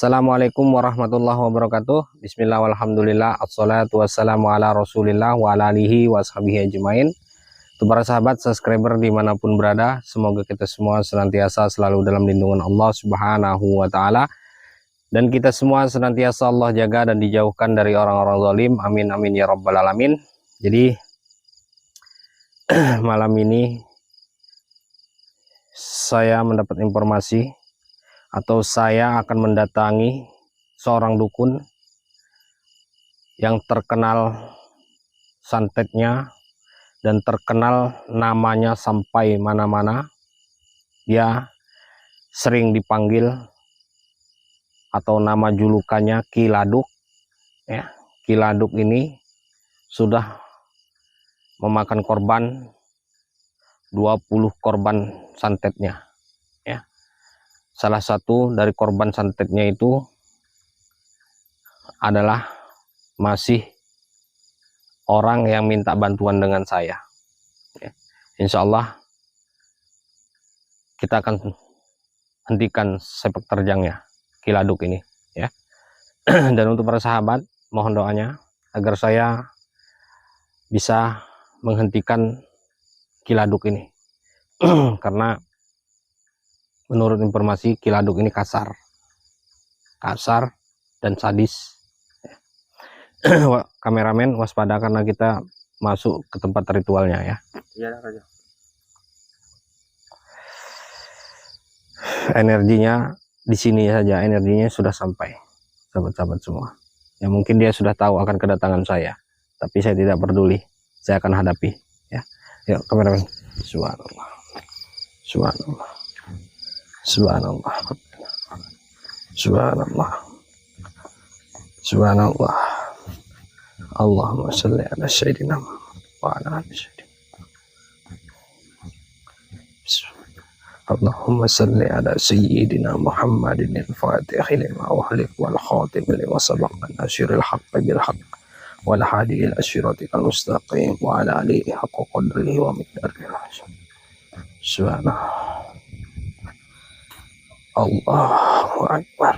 Assalamualaikum warahmatullahi wabarakatuh. Bismillah walhamdulillah. Assalatu wassalamu ala rasulillah wa ala alihi wa sahbihi ajmain. Untuk para sahabat subscriber dimanapun berada, semoga kita semua senantiasa selalu dalam lindungan Allah subhanahu wa ta'ala, dan kita semua senantiasa Allah jaga dan dijauhkan dari orang-orang zalim. Amin amin ya rabbal alamin. Jadi malam ini saya mendapat informasi, atau saya akan mendatangi seorang dukun yang terkenal santetnya dan terkenal namanya sampai mana-mana. Dia sering dipanggil atau nama julukannya Ki Laduk ya. Ki Laduk ini sudah memakan korban 20 korban santetnya ya. Salah satu dari korban santetnya itu adalah masih orang yang minta bantuan dengan saya ya. Insya Allah kita akan hentikan sepak terjangnya Ki Laduk ini ya. Dan untuk para sahabat, mohon doanya agar saya bisa menghentikan Ki Laduk ini karena menurut informasi Ki Laduk ini kasar dan sadis. Kameramen waspada karena kita masuk ke tempat ritualnya ya. Iya Raja. Energinya di sini saja, energinya sudah sampai sahabat-sahabat semua. Ya mungkin dia sudah tahu akan kedatangan saya, tapi saya tidak peduli, saya akan hadapi ya. Yuk kameramen. Subhanallah, subhanallah, subhanallah, subhanallah, subhanallah. Allahumma sholli ala sayyidina wa ala ali sayyidina. Allahumma sholli ala sayyidina Muhammadin al-fatih lima ughliq wal khatim lima sabaq nasiril haqqi bil haqq wal hadi ila siratikal mustaqim wa ala alihi haqqa qadrihi wa miqdarihi al-azim. Subhanallah. Allahu akbar.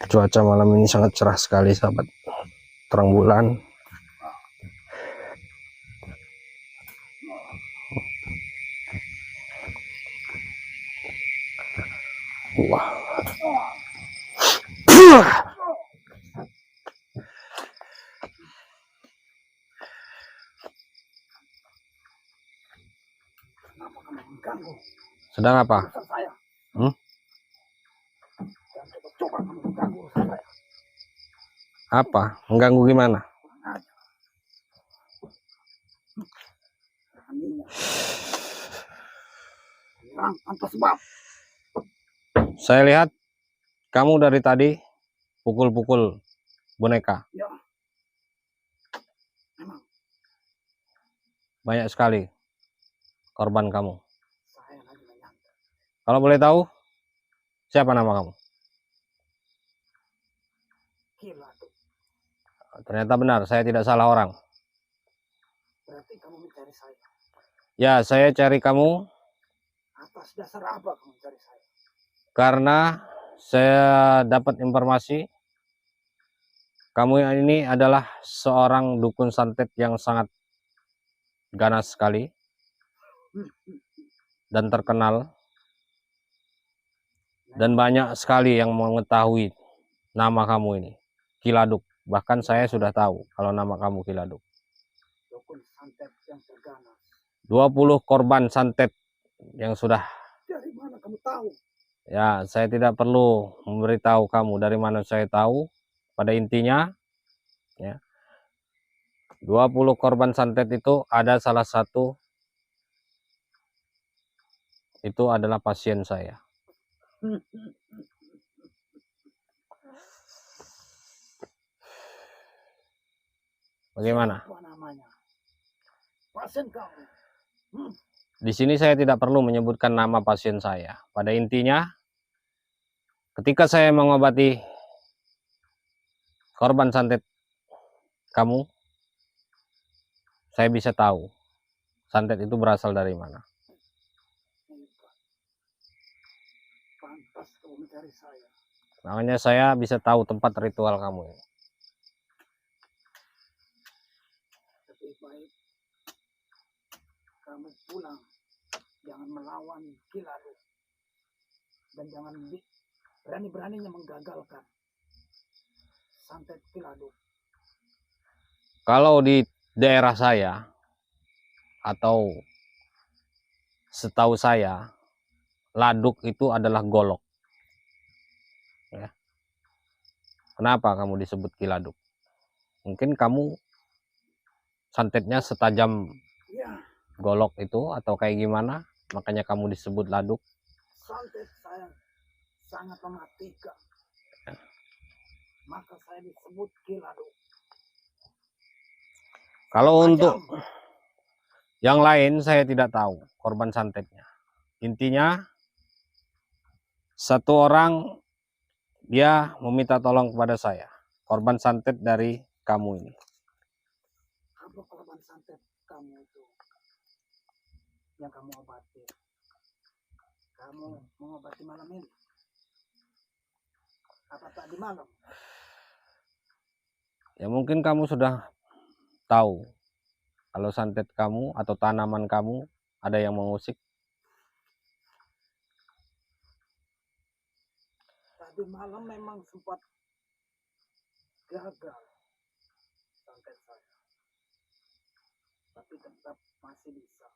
Cuaca malam ini sangat cerah sekali sahabat, terang bulan. Wah. Sedang apa? Apa? Mengganggu gimana? Saya lihat kamu dari tadi pukul-pukul boneka. Ya. Banyak sekali korban kamu. Kalau boleh tahu, siapa nama kamu? Ternyata benar, saya tidak salah orang. Berarti kamu mencari saya? Ya, saya cari kamu. Atas dasar apa kamu mencari saya? Karena saya dapat informasi kamu ini adalah seorang dukun santet yang sangat ganas sekali dan terkenal, dan banyak sekali yang mengetahui nama kamu ini, Ki Laduk. Bahkan saya sudah tahu kalau nama kamu Ki Laduk. Dukun santet yang terganas. 20 korban santet yang sudah. Dari mana kamu tahu? Ya, saya tidak perlu memberitahu kamu dari mana saya tahu. Pada intinya ya, 20 korban santet itu ada salah satu itu adalah pasien saya. Bagaimana? Apa namanya? Pasien kamu? Di sini saya tidak perlu menyebutkan nama pasien saya. Pada intinya, ketika saya mengobati korban santet kamu, saya bisa tahu santet itu berasal dari mana. Pantas kamu mencari saya. Makanya saya bisa tahu tempat ritual kamu ini. Lebih baik kamu pulang. Jangan melawan Kiladu. Dan jangan berani-beraninya menggagalkan santet Kiladu. Kalau di daerah saya atau setahu saya, laduk itu adalah golok. Ya. Kenapa kamu disebut Kiladuk? Mungkin kamu santetnya setajam Ya, golok itu atau kayak gimana? Makanya kamu disebut laduk. santet saya sangat mematikan. Maka saya disebut Kiladu. Kalau Tajam. untuk yang lain saya tidak tahu korban santetnya. Intinya satu orang dia meminta tolong kepada saya, korban santet dari kamu ini. Apa korban santet kamu itu yang kamu obati? Kamu mengobati malam ini? Apa tadi malam? Ya mungkin kamu sudah tahu kalau santet kamu atau tanaman kamu ada yang mengusik. Tadi malam memang sempat gagal santet saya. Tapi tetap masih bisa.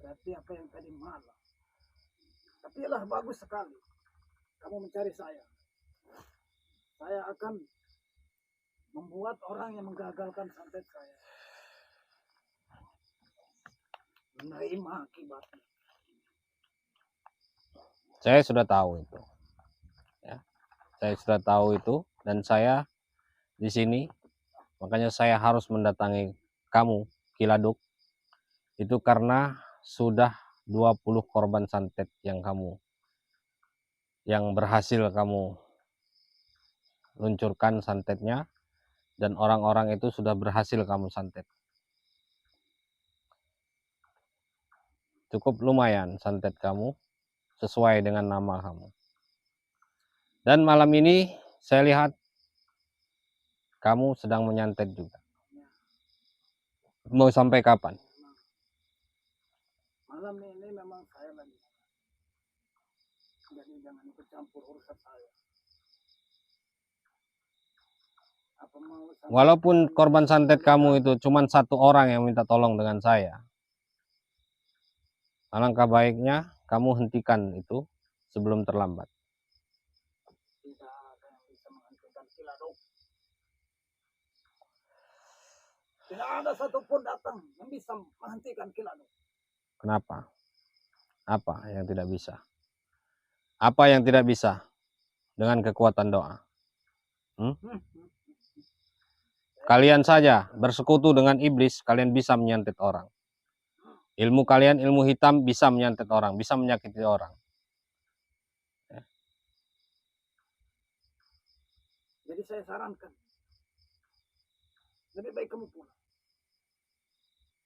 Berarti apa yang tadi malam? Tapi lah bagus sekali. Kamu mencari saya. Saya akan membuat orang yang menggagalkan santet saya menerima akibatnya. Saya sudah tahu itu. Ya, saya sudah tahu itu dan saya di sini, makanya saya harus mendatangi kamu, Kiladuk, itu karena sudah 20 korban santet yang berhasil kamu luncurkan santetnya, dan orang-orang itu sudah berhasil kamu santet. Cukup lumayan santet kamu sesuai dengan nama kamu. Dan malam ini saya lihat kamu sedang menyantet juga. Mau sampai kapan? Malam ini memang saya lagi. Jadi jangan ikut campur urusan saya. Apa mau santet Walaupun saya korban santet yang kamu itu cuma satu orang yang minta tolong dengan saya, alangkah baiknya kamu hentikan itu sebelum terlambat. tidak ada yang bisa menghentikan Kiladu. Tidak ada satupun datang yang bisa menghentikan Kiladu. Kenapa? Apa yang tidak bisa? Apa yang tidak bisa dengan kekuatan doa? Kalian saja bersekutu dengan iblis, kalian bisa menyantet orang. Ilmu kalian, ilmu hitam, bisa menyantet orang, bisa menyakiti orang. Jadi saya sarankan, lebih baik kamu pulang.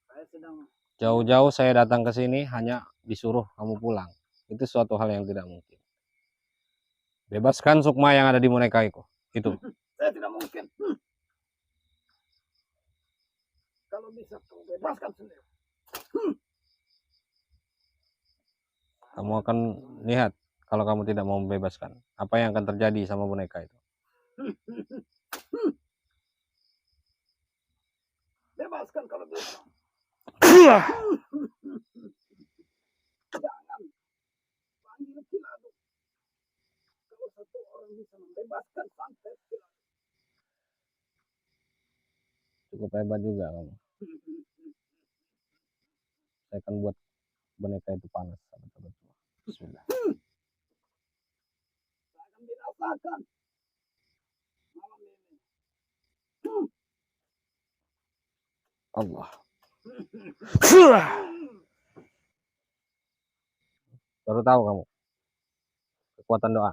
Saya sedang Jauh-jauh saya datang ke sini hanya disuruh kamu pulang. Itu suatu hal yang tidak mungkin. Bebaskan sukma yang ada di boneka itu. saya tidak mungkin. Kalau bisa kamu bebaskan sendiri. Kamu akan lihat kalau kamu tidak mau membebaskan. Apa yang akan terjadi sama boneka itu. Bebaskan kalau bisa. Jangan panggil Kiladu. Kalau satu orang bisa membebaskan santet Kiladu. Cukup hebat juga kamu. Saya akan buat boneka itu panas. Bismillah. Saya akan binasakan malam ini. Allah. Baru tahu kamu kekuatan doa.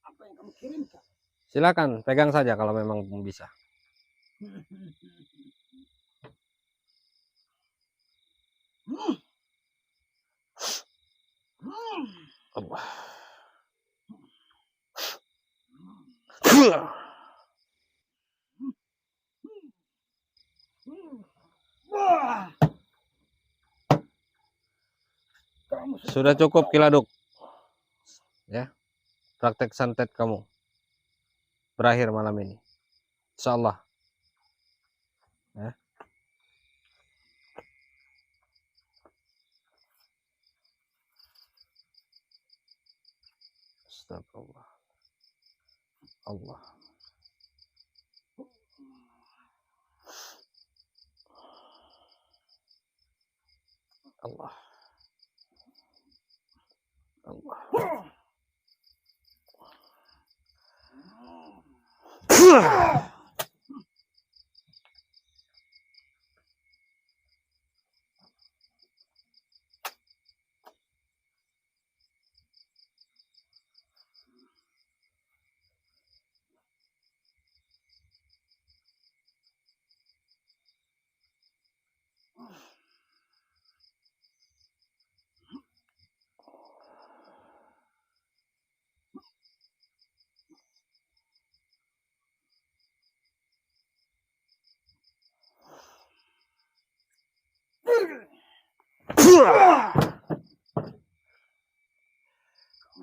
Apa yang kamu kirimkan? Silakan pegang saja kalau memang bisa. Allah. Kamu Sudah cukup Kiladuk. Ya, praktek santet kamu berakhir malam ini. Insyaallah. Ya. Astagfirullah. Allah. Allah. Allah.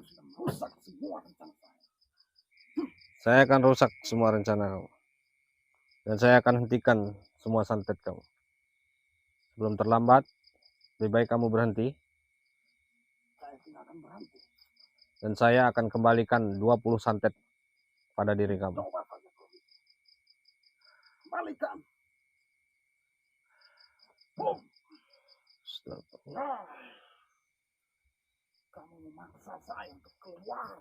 sudah merusak semua rencana saya. Saya akan rusak semua rencana kamu. Dan saya akan hentikan semua santet kamu. Sebelum terlambat, lebih baik kamu berhenti. Saya tidak akan berhenti. Dan saya akan kembalikan 20 santet pada diri kamu. Coba saja kau bisa. Kembalikan. Boom. Astagfirullah. Kamu memaksa saya untuk keluar.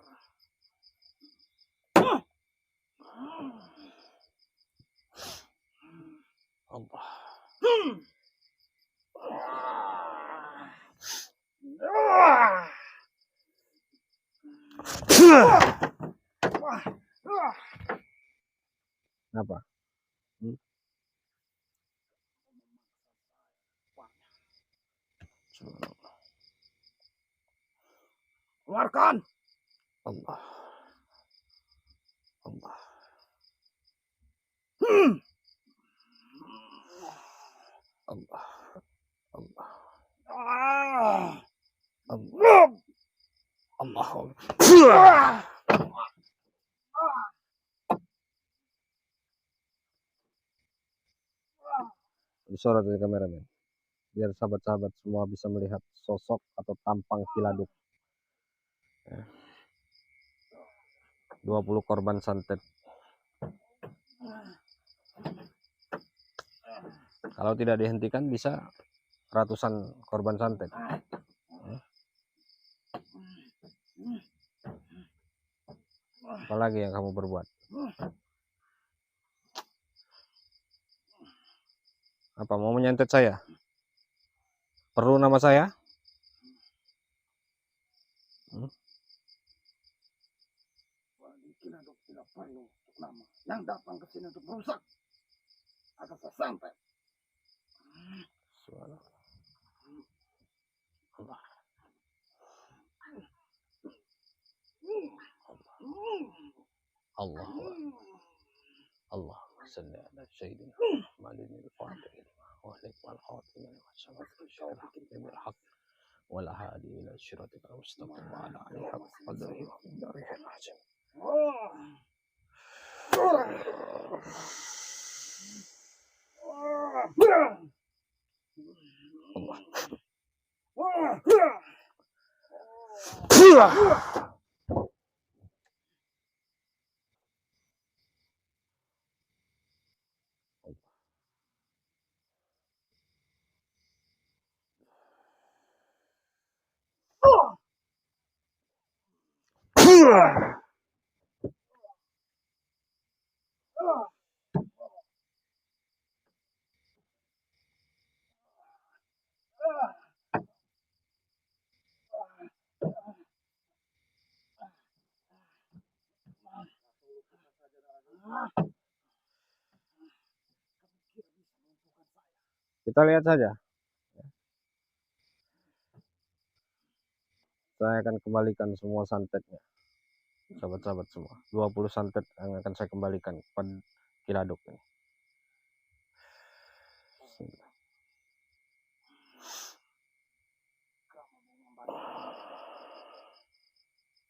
Allah. Apa? Keluarkan. Allah. Allah. Allah. Allah. Allah. Allah. Disorot dari kameramen, biar sahabat-sahabat semua bisa melihat sosok atau tampang Kiladuk. 20 korban santet. Kalau tidak dihentikan bisa ratusan korban santet. Apalagi yang kamu perbuat? Apa, mau menyantet saya? Perlu nama saya? Kiladuk tidak perlu nama. Yang datang ke sini untuk merusak agar saya santet. Allah. Allah. Allah. Salli ala sayyidina Muhammadin al-Fatih wa alihi wal khatim wa sallam bil haqq wal hadi ila siratikal mustaqim wa ala alihi haqq qadrihi wa miqdarihi al-azim. Kita lihat saja. saya akan kembalikan semua santetnya, sahabat-sahabat semua. 20 santet yang akan saya kembalikan kepada Kiladuk ini. Kamu mau mengembalikan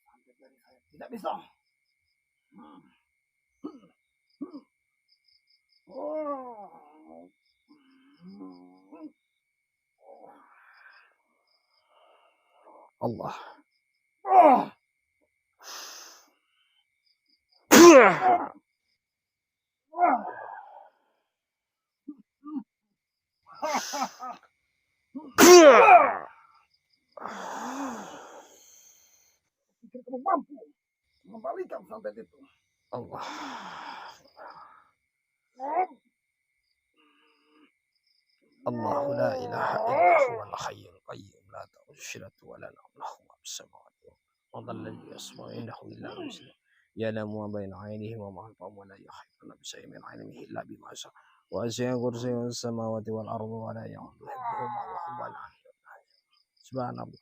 santet dari saya? Tidak bisa. Allah. Pikir kamu mampu mengembalikan santet itu? Allah. Allahu la ilaha illa huwal hayyul qayyum la ta'khudhuhu sinatun wa la nawm lahu ma fis samawati wa ma alladhi yasma'u indahu illa bi'idznihi ya'lamu ma bayna aydihim wa ma khalfahum wa la yuhituna bi shay'in min 'ilmihi illa bima sha'a wa wasi'a kursiyyuhu as-samawati wal arda wa la ya'uduhu hifdhuhuma wa huwal 'aliyyul 'azim. Subhanallah.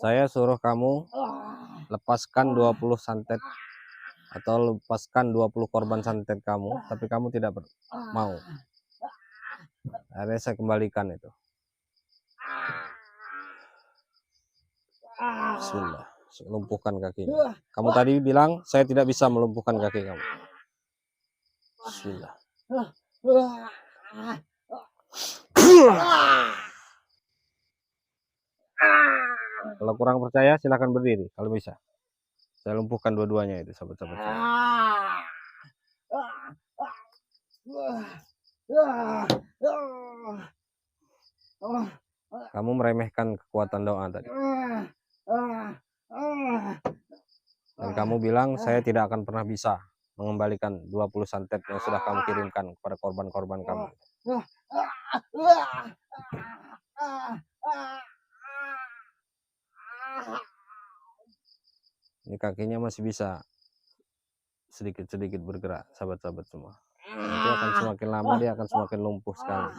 Saya suruh kamu lepaskan 20 santet atau lepaskan 20 korban santet kamu, tapi kamu tidak mau. Akhirnya saya kembalikan itu. Bismillah. Saya lumpuhkan kakinya. Kamu tadi bilang saya tidak bisa melumpuhkan kaki kamu. Bismillah. Kalau kurang percaya silakan berdiri kalau bisa. Saya lumpuhkan dua-duanya itu, sahabat-sahabat saya. Kamu meremehkan kekuatan doa tadi. Dan kamu bilang saya tidak akan pernah bisa mengembalikan 20 santet yang sudah kamu kirimkan kepada korban-korban kamu. Ini kakinya masih bisa sedikit-sedikit bergerak, sahabat-sahabat semua. Nanti akan semakin lama dia akan semakin lumpuh sekali.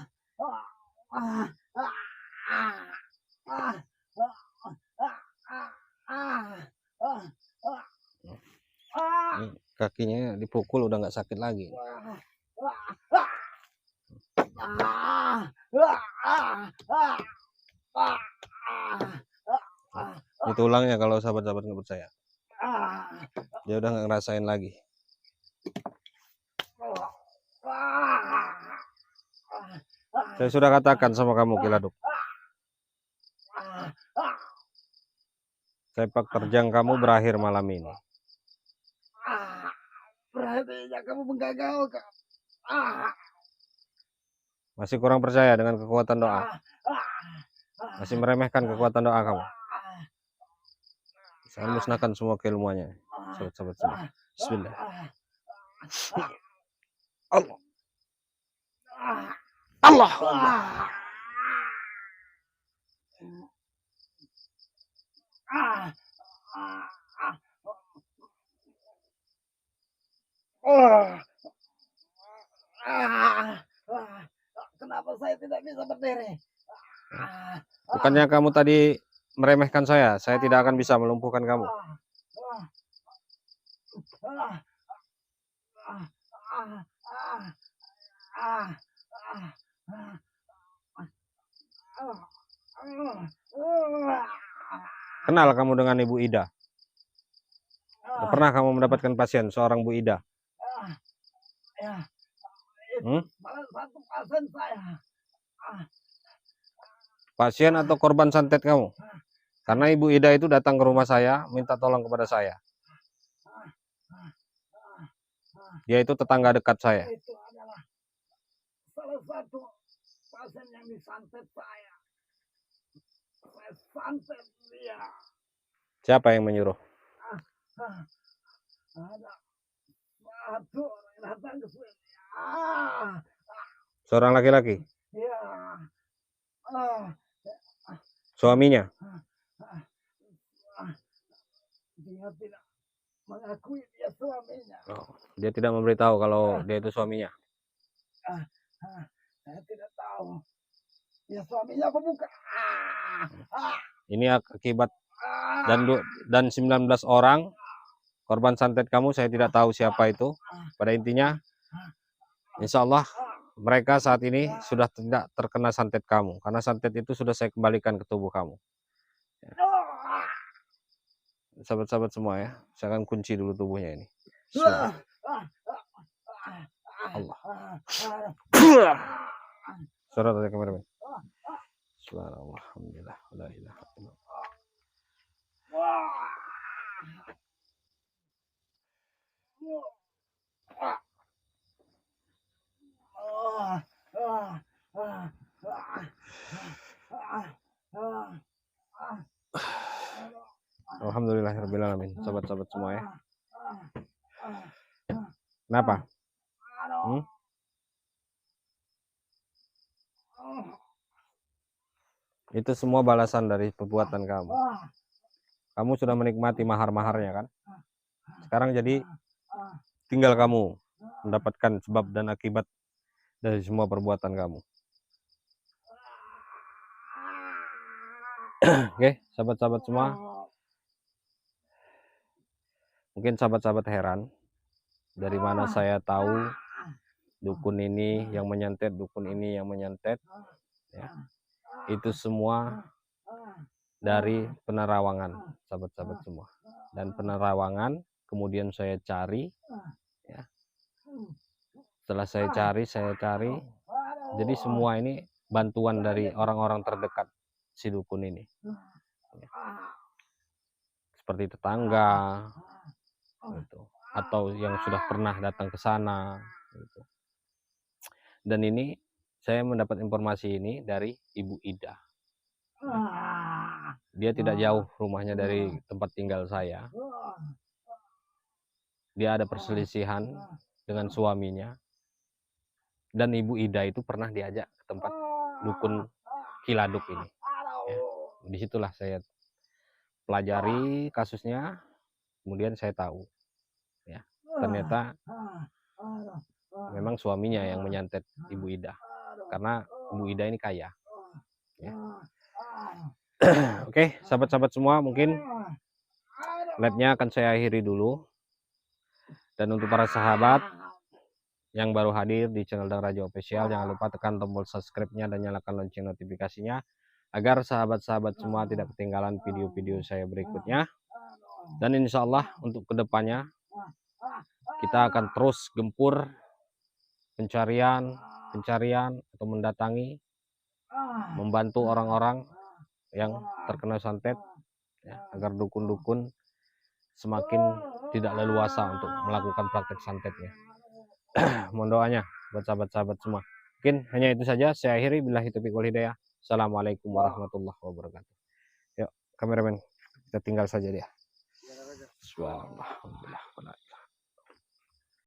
Ini kakinya dipukul udah nggak sakit lagi. Ini tulangnya kalau sahabat-sahabat nggak percaya. Dia udah nggak ngerasain lagi. Saya sudah katakan sama kamu, Kiladuk. Sepak terjang kamu berakhir malam ini. Berarti kamu menggagalkan. Masih kurang percaya dengan kekuatan doa. Masih meremehkan kekuatan doa kamu. Saya musnahkan semua keilmuannya, sahabat-sahabat semua. Bismillah. Allah. Allah. Kenapa saya tidak bisa berdiri? Bukannya kamu tadi meremehkan saya tidak akan bisa melumpuhkan kamu. Kenal kamu dengan Ibu Ida? Pernah kamu mendapatkan pasien seorang Bu Ida? Salah satu pasien saya. Pasien atau korban santet kamu? Karena Ibu Ida itu datang ke rumah saya, minta tolong kepada saya. Dia itu tetangga dekat saya. Itu adalah salah satu pasien yang disantet saya. Saya santet dia. Siapa yang menyuruh? Ada satu orang yang datang ke sini. Ah, Seorang laki-laki, ya. Ah, suaminya. dia tidak mengakui dia suaminya. Oh, dia tidak memberitahu kalau dia itu suaminya. Ah, saya tidak tahu. Dia suaminya apa bukan? Ini akibat Ah, dan 19 orang korban santet kamu, saya tidak tahu siapa itu. Pada intinya, insya Allah mereka saat ini sudah tidak terkena santet kamu, karena santet itu sudah saya kembalikan ke tubuh kamu. Sahabat-sahabat semua ya, saya akan kunci dulu tubuhnya ini. Bismillah. Allah. Surat dari kameramen. Subhanallah, alhamdulillah, la ilaha illallah. Alhamdulillahirabbil alamin. Sahabat-sahabat semua ya. Kenapa? Itu semua balasan dari perbuatan kamu. Kamu sudah menikmati mahar-maharnya kan? Sekarang jadi tinggal kamu mendapatkan sebab dan akibat dari semua perbuatan kamu. Oke, sahabat-sahabat semua. Mungkin sahabat-sahabat heran dari mana saya tahu dukun ini yang menyantet, dukun ini yang menyantet. Ya. Itu semua dari penerawangan, sahabat-sahabat semua. Dan penerawangan kemudian saya cari. Ya. Setelah saya cari. Jadi semua ini bantuan dari orang-orang terdekat si dukun ini. Ya. Seperti tetangga, gitu. Atau yang sudah pernah datang ke sana. Gitu. Dan ini saya mendapat informasi ini dari Ibu Ida. Dia tidak jauh rumahnya dari tempat tinggal saya. Dia ada perselisihan dengan suaminya. Dan Ibu Ida itu pernah diajak ke tempat dukun Kiladuk ini. Ya. Disitulah saya pelajari kasusnya. Kemudian saya tahu. Ya. Ternyata memang suaminya yang menyantet Ibu Ida. Karena Ibu Ida ini kaya. Ya. Oke, sahabat-sahabat semua, mungkin live-nya akan saya akhiri dulu. Dan untuk para sahabat yang baru hadir di channel Dang Raja Official, jangan lupa tekan tombol subscribe-nya dan nyalakan lonceng notifikasinya agar sahabat-sahabat semua tidak ketinggalan video-video saya berikutnya. Dan insya Allah untuk kedepannya kita akan terus gempur pencarian atau mendatangi, membantu orang-orang yang terkena santet, ya, agar dukun-dukun semakin tidak leluasa untuk melakukan praktek santetnya. Mohon doanya buat sahabat-sahabat semua. Mungkin hanya itu saja, saya akhiri. Billahi taufiq wal hidayah. Assalamualaikum warahmatullahi wabarakatuh. Yuk kameramen, kita tinggal saja dia. Subhanallah.